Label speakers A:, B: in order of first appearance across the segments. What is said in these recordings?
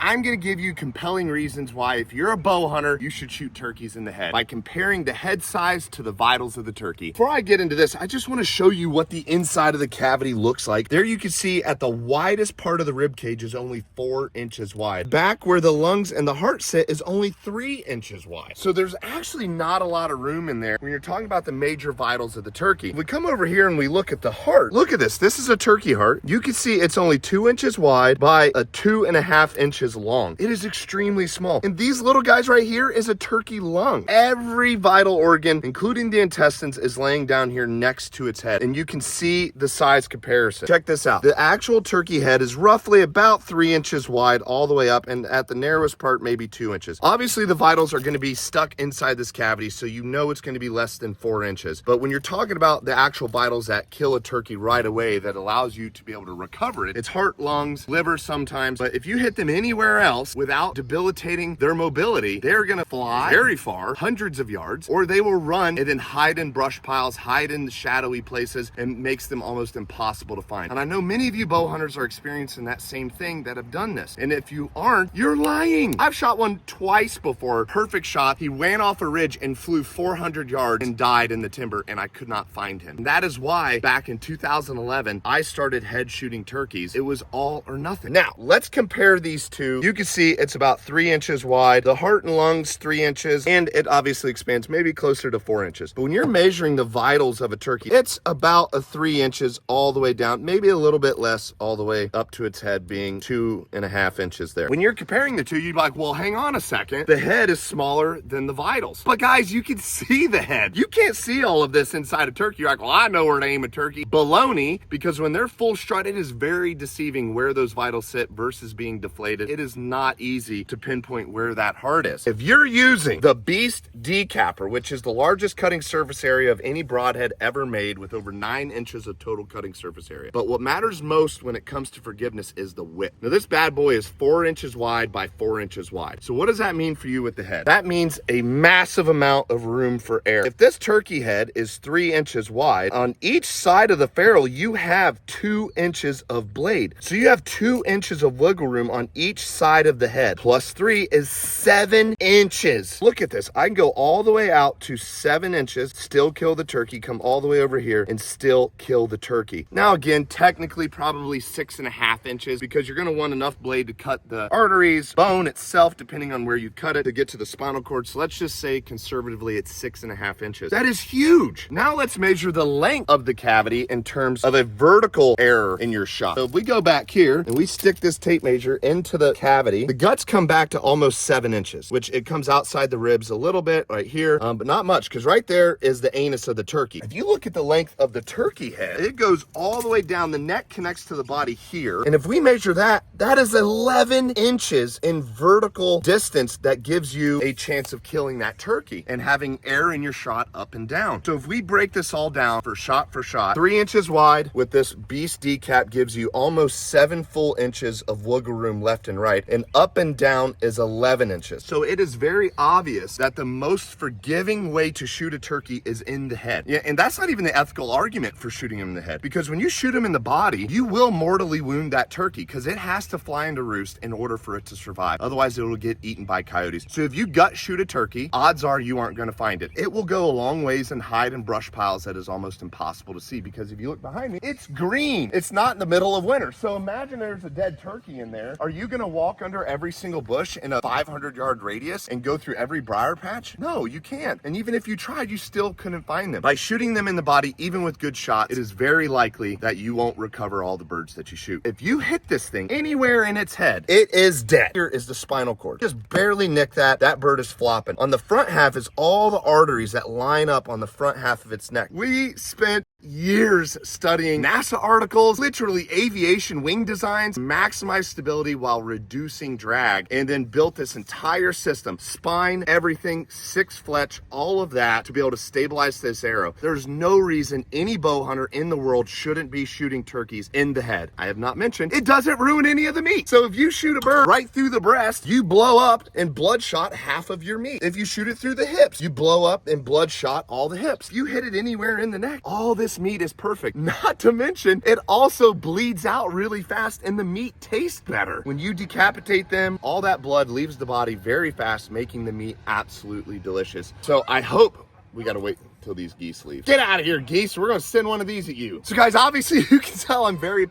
A: I'm gonna give you compelling reasons why if you're a bow hunter, you should shoot turkeys in the head by comparing the head size to the vitals of the turkey. Before I get into this, I just wanna show you what the inside of the cavity looks like. There you can see at the widest part of the rib cage is only 4 inches wide. Back where the lungs and the heart sit is only 3 inches wide. So there's actually not a lot of room in there when you're talking about the major vitals of the turkey. If we come over here and we look at the heart, look at this. This is a turkey heart. You can see it's only 2 inches wide by 2.5 inches long. It is extremely small. And these little guys right here is a turkey lung. Every vital organ, including the intestines, is laying down here next to its head. And you can see the size comparison. Check this out. The actual turkey head is roughly about 3 inches wide all the way up, and at the narrowest part, maybe 2 inches. Obviously, the vitals are going to be stuck inside this cavity, so you know it's going to be less than 4 inches. But when you're talking about the actual vitals that kill a turkey right away, that allows you to be able to recover it, it's heart, lungs, liver sometimes. But if you hit them anywhere else without debilitating their mobility, they're going to fly very far, hundreds of yards, or they will run and then hide in brush piles, hide in the shadowy places, and makes them almost impossible to find. And I know many of you bow hunters are experiencing that same thing that have done this. And if you aren't, you're lying. I've shot one twice before. Perfect shot. He ran off a ridge and flew 400 yards and died in the timber, and I could not find him. And that is why back in 2011, I started head shooting turkeys. It was all or nothing. Now, let's compare these two. You can see it's about 3 inches wide. The heart and lungs, 3 inches, and it obviously expands maybe closer to 4 inches. But when you're measuring the vitals of a turkey, it's about 3 inches all the way down, maybe a little bit less all the way up to its head being 2.5 inches there. When you're comparing the two, you'd be like, well, hang on a second. The head is smaller than the vitals. But guys, you can see the head. You can't see all of this inside a turkey. You're like, well, I know where to aim a turkey. Baloney, because when they're full strut, it is very deceiving where those vitals sit versus being deflated. It is not easy to pinpoint where that heart is. If you're using the Beast Decapper, which is the largest cutting surface area of any broadhead ever made with over 9 inches of total cutting surface area. But what matters most when it comes to forgiveness is the width. Now this bad boy is 4 inches wide by 4 inches wide. So what does that mean for you with the head? That means a massive amount of room for air. If this turkey head is 3 inches wide, on each side of the ferrule, you have 2 inches of blade. So you have 2 inches of wiggle room on each side of the head. Plus 3 is 7 inches. Look at this. I can go all the way out to 7 inches, still kill the turkey, come all the way over here and still kill the turkey. Now again, technically probably 6.5 inches because you're going to want enough blade to cut the arteries, bone itself, depending on where you cut it, to get to the spinal cord. So let's just say conservatively it's 6.5 inches. That is huge. Now let's measure the length of the cavity in terms of a vertical error in your shot. So if we go back here and we stick this tape measure into the cavity, the guts come back to almost 7 inches, which it comes outside the ribs a little bit right here, but not much, because right there is the anus of the turkey. If you look at the length of the turkey head, it goes all the way down. The neck connects to the body here. And if we measure that, that is 11 inches in vertical distance that gives you a chance of killing that turkey and having air in your shot up and down. So if we break this all down for shot, 3 inches wide with this Beast Decap gives you almost 7 full inches of wiggle room left and right, and up and down is 11 inches. So it is very obvious that the most forgiving way to shoot a turkey is in the head. Yeah, and that's not even the ethical argument for shooting him in the head, because when you shoot him in the body, you will mortally wound that turkey because it has to fly into roost in order for it to survive. Otherwise, it will get eaten by coyotes. So if you gut shoot a turkey, odds are you aren't going to find it. It will go a long ways and hide in brush piles that is almost impossible to see, because if you look behind me, it's green. It's not in the middle of winter. So imagine there's a dead turkey in there. Are you going to walk under every single bush in a 500-yard radius and go through every briar patch? No, you can't. And even if you tried, you still couldn't find them. By shooting them in the body, even with good shots, it is very likely that you won't recover all the birds that you shoot. If you hit this thing anywhere in its head, it is dead. Here is the spinal cord. Just barely nick that. That bird is flopping. On the front half is all the arteries that line up on the front half of its neck. We spent years studying NASA articles, literally aviation wing designs, maximize stability while reducing drag, and then built this entire system, spine, everything, 6 fletch, all of that to be able to stabilize this arrow. There's no reason any bow hunter in the world shouldn't be shooting turkeys in the head. I have not mentioned it doesn't ruin any of the meat. So if you shoot a bird right through the breast, you blow up and bloodshot half of your meat. If you shoot it through the hips, you blow up and bloodshot all the hips. If you hit it anywhere in the neck, all this this meat is perfect. Not to mention, it also bleeds out really fast and the meat tastes better. When you decapitate them, all that blood leaves the body very fast, making the meat absolutely delicious. So I hope we gotta wait until these geese leave. Get out of here, geese. We're gonna send one of these at you. So guys, obviously you can tell I'm very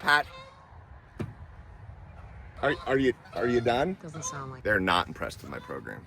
A: Are you done?
B: Doesn't sound like.
A: They're not impressed with my program.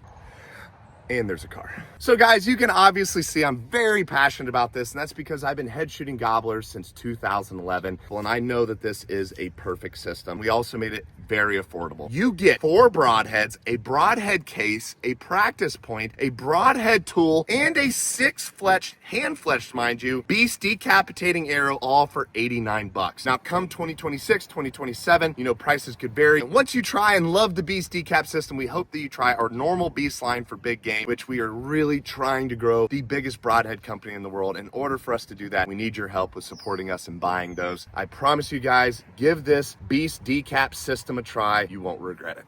A: And there's a car. So guys, you can obviously see I'm very passionate about this, and that's because I've been head shooting gobblers since 2011. Well, and I know that this is a perfect system. We also made it very affordable. You get 4 broadheads, a broadhead case, a practice point, a broadhead tool, and a 6-fletched, hand-fletched, mind you, Beast decapitating arrow, all for 89 bucks. Now, come 2026, 2027, you know, prices could vary. And once you try and love the Beast decap system, we hope that you try our normal Beast line for big game, which we are really trying to grow the biggest broadhead company in the world. In order for us to do that, we need your help with supporting us and buying those. I promise you guys, give this Beast decap system a try. You won't regret it.